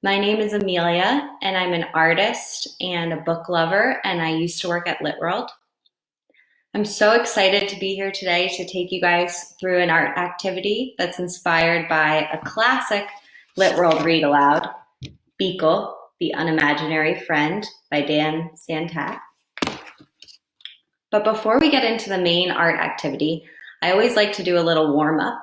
My name is Amelia, and I'm an artist and a book lover, and I used to work at LitWorld. I'm so excited to be here today to take you guys through an art activity that's inspired by a classic LitWorld read aloud, Beekle, the Unimaginary Friend by Dan Santat. But before we get into the main art activity, I always like to do a little warm-up.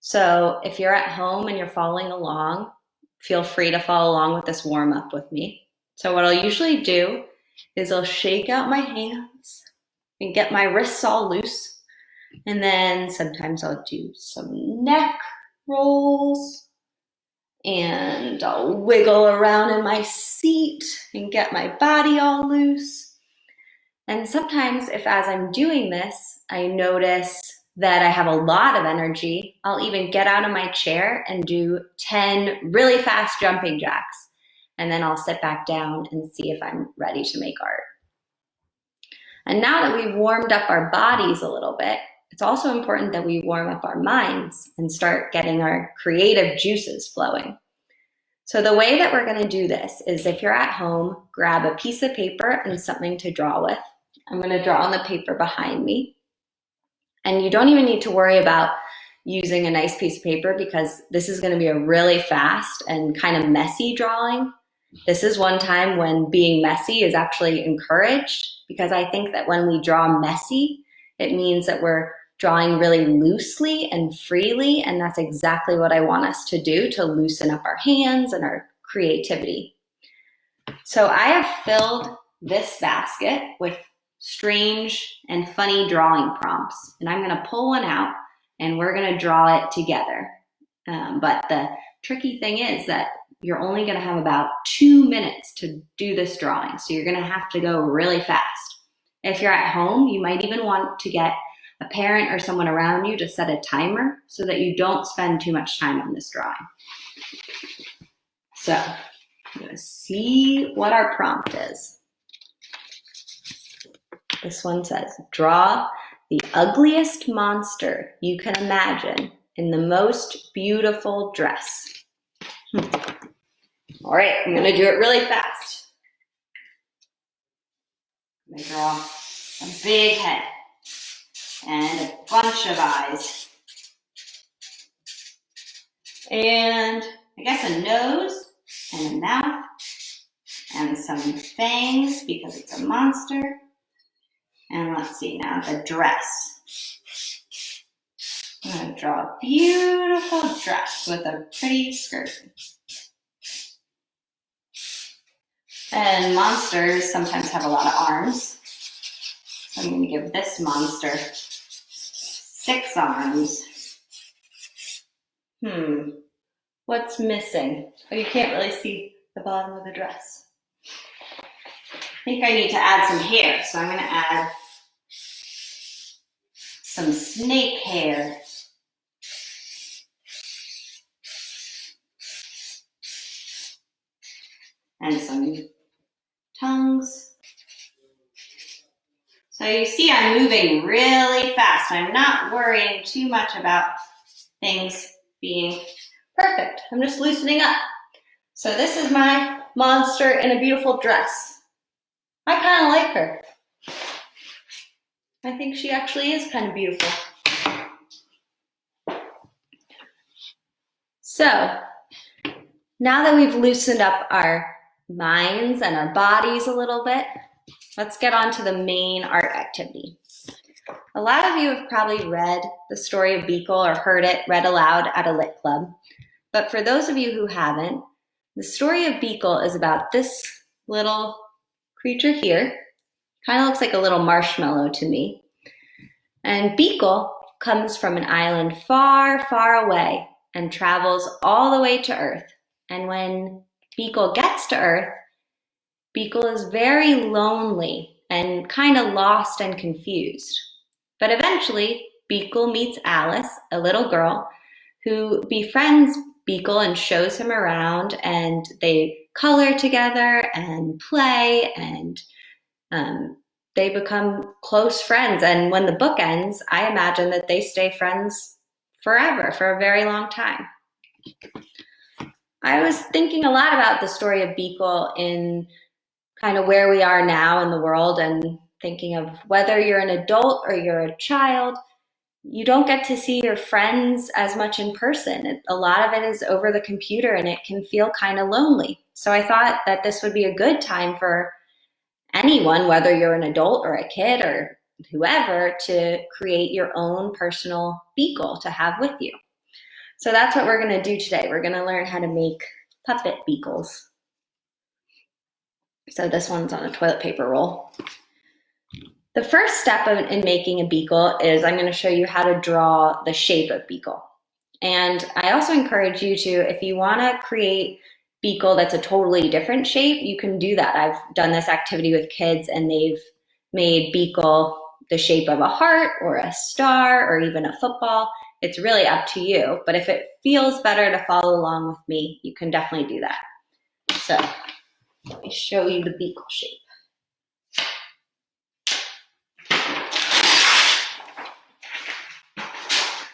So if you're at home and you're following along, feel free to follow along with this warm-up with me. So what I'll usually do is I'll shake out my hands and get my wrists all loose. And then sometimes I'll do some neck rolls and I'll wiggle around in my seat and get my body all loose. And sometimes if as I'm doing this, I notice that I have a lot of energy, I'll even get out of my chair and do 10 really fast jumping jacks. And then I'll sit back down and see if I'm ready to make art. And now that we've warmed up our bodies a little bit, it's also important that we warm up our minds and start getting our creative juices flowing. So the way that we're gonna do this is if you're at home, grab a piece of paper and something to draw with. I'm gonna draw on the paper behind me. And you don't even need to worry about using a nice piece of paper because this is going to be a really fast and kind of messy drawing. This is one time when being messy is actually encouraged because I think that when we draw messy, it means that we're drawing really loosely and freely, and that's exactly what I want us to do to loosen up our hands and our creativity. So I have filled this basket with strange and funny drawing prompts. And I'm gonna pull one out and we're gonna draw it together. But the tricky thing is that you're only gonna have about 2 minutes to do this drawing. So you're gonna have to go really fast. If you're at home, you might even want to get a parent or someone around you to set a timer so that you don't spend too much time on this drawing. So I'm gonna see what our prompt is. This one says, draw the ugliest monster you can imagine in the most beautiful dress. All right, I'm gonna do it really fast. I'm gonna draw a big head and a bunch of eyes. And I guess a nose and a mouth and some fangs because it's a monster. And let's see now, the dress. I'm gonna draw a beautiful dress with a pretty skirt. And monsters sometimes have a lot of arms. So I'm gonna give this monster 6 arms. What's missing? Oh, you can't really see the bottom of the dress. I think I need to add some hair, so I'm gonna add some snake hair. And some tongues. So you see I'm moving really fast. I'm not worrying too much about things being perfect. I'm just loosening up. So this is my monster in a beautiful dress. I kind of like her. I think she actually is kind of beautiful. So now that we've loosened up our minds and our bodies a little bit, let's get on to the main art activity. A lot of you have probably read the story of Beekle or heard it read aloud at a lit club. But for those of you who haven't, the story of Beekle is about this little creature here. Kind of looks like a little marshmallow to me. And Beekle comes from an island far, far away and travels all the way to Earth. And when Beekle gets to Earth, Beekle is very lonely and kind of lost and confused. But eventually, Beekle meets Alice, a little girl, who befriends Beekle and shows him around, and they color together and play, and they become close friends. And when the book ends, I imagine that they stay friends forever, for a very long time. I was thinking a lot about the story of Beekle in kind of where we are now in the world, and thinking of whether you're an adult or you're a child, you don't get to see your friends as much in person. A lot of it is over the computer, and it can feel kind of lonely. So I thought that this would be a good time for anyone, whether you're an adult or a kid or whoever, to create your own personal Beekle to have with you. So that's what we're going to do today. We're going to learn how to make puppet Beekles. So this one's on a toilet paper roll. The first step in making a Beekle is I'm going to show you how to draw the shape of Beekle. And I also encourage you to, if you want to create Beekle that's a totally different shape, you can do that. I've done this activity with kids, and they've made Beekle the shape of a heart or a star or even a football. It's really up to you. But if it feels better to follow along with me, you can definitely do that. So let me show you the Beekle shape.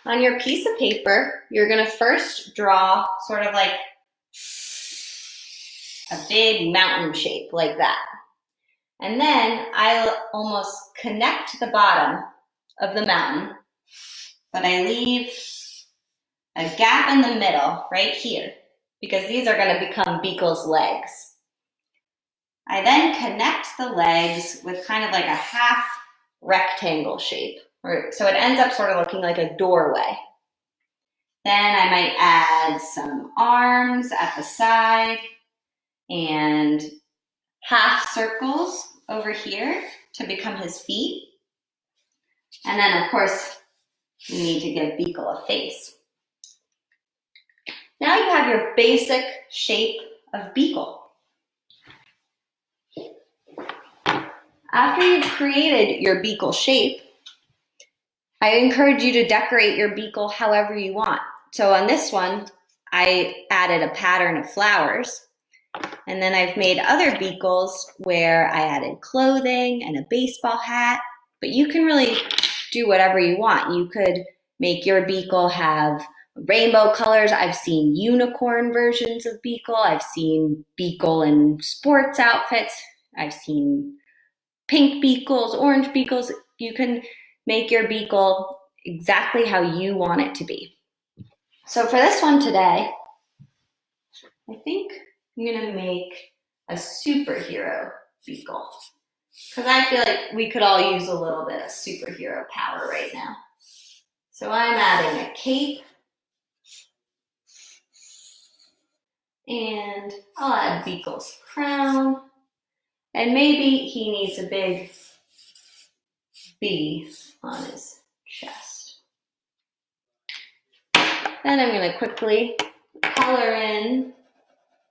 On your piece of paper, you're going to first draw sort of like a big mountain shape like that. And then I'll almost connect the bottom of the mountain, but I leave a gap in the middle right here, because these are going to become Beekle's legs. I then connect the legs with kind of like a half rectangle shape, so it ends up sort of looking like a doorway. Then I might add some arms at the side and half circles over here to become his feet. And then, of course, you need to give Beekle a face. Now you have your basic shape of Beekle. After you've created your Beekle shape, I encourage you to decorate your Beekle however you want. So on this one, I added a pattern of flowers. And then I've made other Beekles where I added clothing and a baseball hat. But you can really do whatever you want. You could make your Beekle have rainbow colors. I've seen unicorn versions of Beekle. I've seen Beekle in sports outfits. I've seen pink Beekles, orange Beekles. You can make your Beekle exactly how you want it to be. So for this one today, I think I'm going to make a superhero Beekle, because I feel like we could all use a little bit of superhero power right now. So I'm adding a cape, and I'll add Beekle's crown, and maybe he needs a big bee on his chest. Then I'm going to quickly color in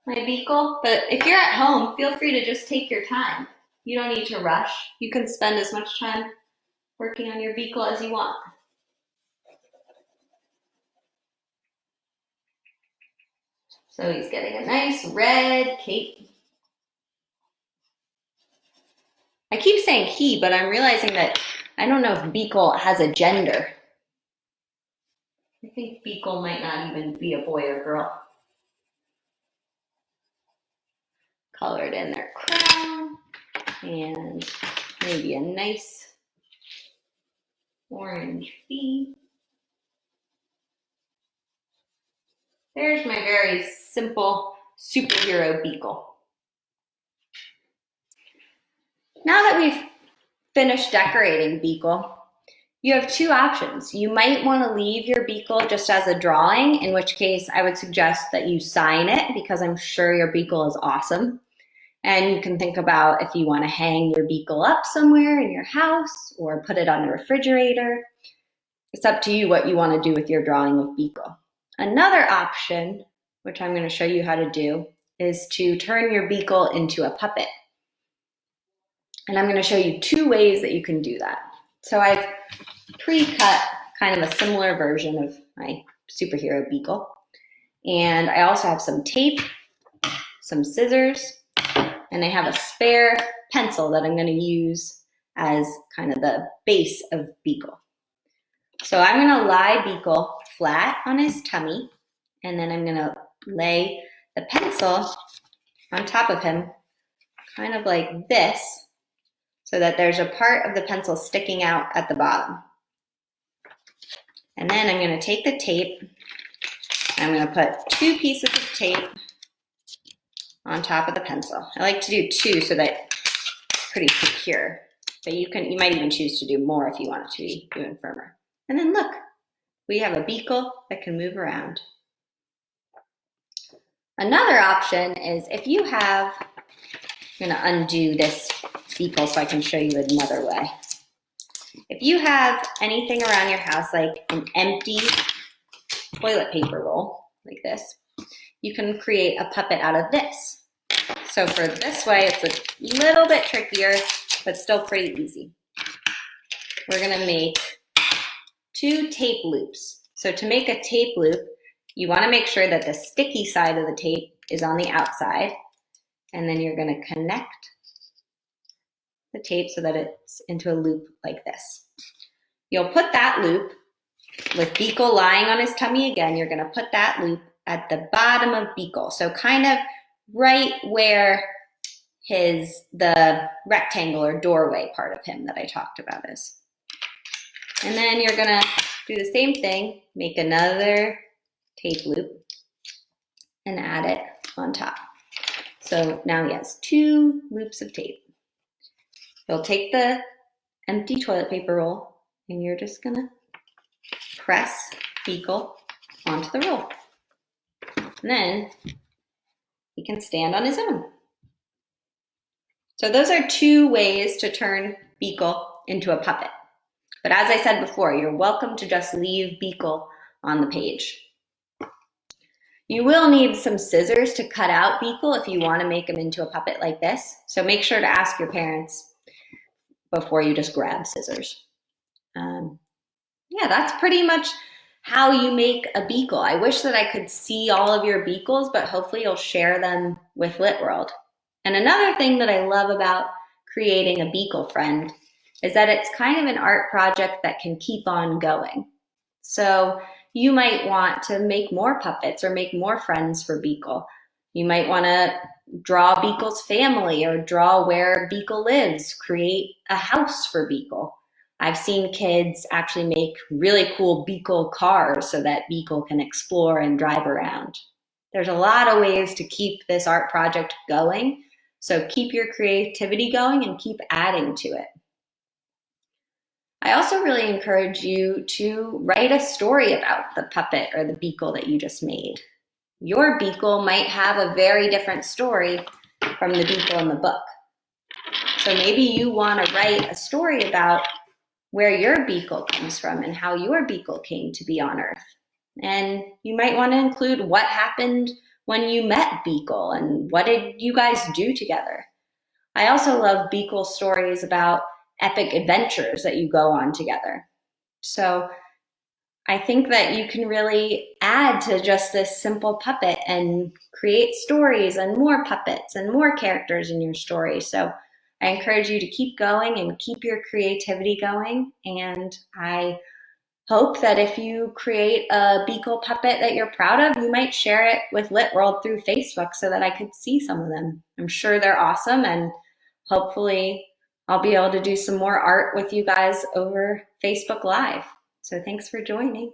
my Beekle. But if you're at home, feel free to just take your time. You don't need to rush. You can spend as much time working on your Beekle as you want. So he's getting a nice red cape. I keep saying he, but I'm realizing that I don't know if Beekle has a gender. I think Beekle might not even be a boy or girl. Colored in their crown, and maybe a nice orange bee. There's my very simple superhero Beekle. Now that we've finished decorating Beekle, you have two options. You might want to leave your Beekle just as a drawing, in which case I would suggest that you sign it, because I'm sure your Beekle is awesome. And you can think about if you want to hang your Beekle up somewhere in your house or put it on the refrigerator. It's up to you what you want to do with your drawing of Beekle. Another option, which I'm going to show you how to do, is to turn your Beekle into a puppet. And I'm going to show you two ways that you can do that. So I've pre-cut kind of a similar version of my superhero Beekle. And I also have some tape, some scissors, and I have a spare pencil that I'm going to use as kind of the base of Beekle. So I'm going to lie Beekle flat on his tummy, and then I'm going to lay the pencil on top of him, kind of like this, so that there's a part of the pencil sticking out at the bottom. And then I'm going to take the tape, and I'm going to put 2 pieces of tape on top of the pencil. I like to do 2 so that it's pretty secure. But you might even choose to do more if you want it to be even firmer. And then look, we have a Beekle that can move around. Another option is if you have, I'm going to undo this Beekle so I can show you another way. If you have anything around your house like an empty toilet paper roll, like this, you can create a puppet out of this. So for this way, it's a little bit trickier, but still pretty easy. We're going to make 2 tape loops. So to make a tape loop, you want to make sure that the sticky side of the tape is on the outside, and then you're going to connect the tape so that it's into a loop like this. You'll put that loop with Beekle lying on his tummy again. You're going to put that loop at the bottom of Beekle, so kind of right where the rectangle or doorway part of him that I talked about is. And then you're going to do the same thing, make another tape loop and add it on top. So now he has 2 loops of tape. You'll take the empty toilet paper roll and you're just going to press Beekle onto the roll. And then he can stand on his own. So those are 2 ways to turn Beekle into a puppet. But as I said before, you're welcome to just leave Beekle on the page. You will need some scissors to cut out Beekle if you want to make him into a puppet like this. So make sure to ask your parents before you just grab scissors. Yeah, that's pretty much how you make a Beekle. I wish that I could see all of your Beekles, but hopefully you'll share them with LitWorld. And another thing that I love about creating a Beekle friend is that it's kind of an art project that can keep on going. So you might want to make more puppets or make more friends for Beekle. You might want to draw Beekle's family or draw where Beekle lives, create a house for Beekle. I've seen kids actually make really cool Beekle cars so that Beekle can explore and drive around. There's a lot of ways to keep this art project going, so keep your creativity going and keep adding to it. I also really encourage you to write a story about the puppet or the Beekle that you just made. Your Beekle might have a very different story from the Beekle in the book. So maybe you want to write a story about where your Beekle comes from and how your Beekle came to be on Earth. And you might want to include what happened when you met Beekle and what did you guys do together. I also love Beekle stories about epic adventures that you go on together. So I think that you can really add to just this simple puppet and create stories and more puppets and more characters in your story. So I encourage you to keep going and keep your creativity going. And I hope that if you create a Beekle puppet that you're proud of, you might share it with LitWorld through Facebook so that I could see some of them. I'm sure they're awesome, and hopefully I'll be able to do some more art with you guys over Facebook Live. So thanks for joining.